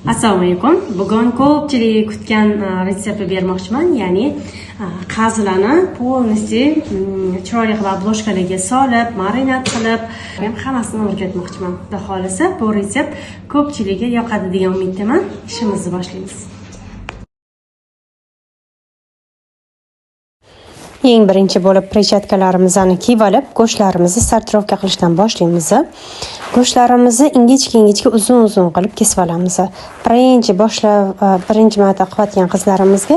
Assalomu alaykum. Bugun ko'pchilik kutgan retseptni bermoqchiman, ya'ni qazilarni polностью chiroyli qilib obloshkalarga solib, marinad qilib, hammasini o'rgatmoqchiman. Xudo xolisa, bu retsept ko'pchilikga yoqadi degan umiddaman. Ishimizni boshlaymiz. Eng birinchi bo'lib prechatkalarimizni kiyib olib, go'shtlarimizni sortirovka qilishdan boshlaymiz. Go'shtlarimizni ingichka uzun qilib kesib olamiz. Birinchi marta qilayotgan qizlarimizga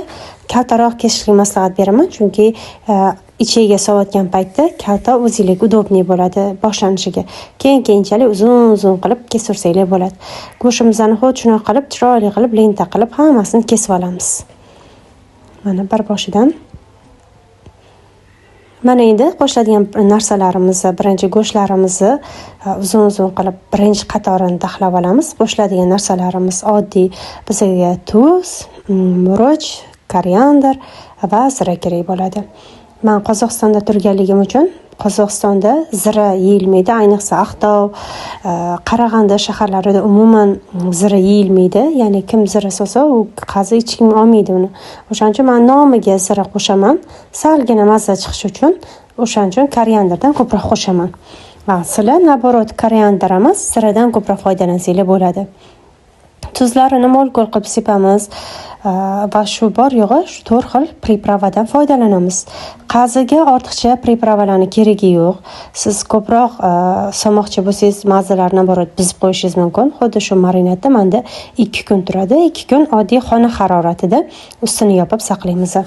kaltaroq kesishga maslahat beraman, chunki ichiga solayotgan paytda kalta o'zingizga udobniy bo'ladi boshlanishiga. Keyinchalik uzun qilib kesaversanglar bo'ladi. Go'shtimizni xuddi shunaqa qilib, chiroyli qilib, lenta qilib hammasini kesib olamiz. Mana bir boshidan Mana endi qo'shiladigan narsalarimizni, birinchi go'shtlarimizni uzun qilib birinchi qatorini taxlab olamiz. Qo'shiladigan narsalarimiz oddiy bizga tuz, murch, koriander va zira kerak bo'ladi. Men Qozog'istonda turganligim uchun Qozog'istonda zira yeyilmaydi, ayniqsa Aqtov, Qarag'anda shaharlarida umuman zira yeyilmaydi. Ya'ni kim zira solsa, u qazi hech kim olmaydi uni. O'shaning uchun men nomiga zira qo'shaman. Salgina mazza chiqishi uchun, o'shaning uchun korianderdan ko'proq qo'shaman. Sizlar naborot koriander emas, ziradan ko'proq foydalansanglar bo'ladi. Tuzlarini mo'l-ko'l qilib sepamiz va shu bor yo'g'i 4 xil pripravadan foydalanamiz. Qaziga ortiqcha pripravalarning keragi yo'q. Siz ko'proq solmoqchi bo'lsangiz, mazzalarni bizib qo'yishingiz mumkin. Xuddi shu marinadda menda 2 kun turadi. 2 kun oddiy xona haroratida ustini yopib saqlaymiz.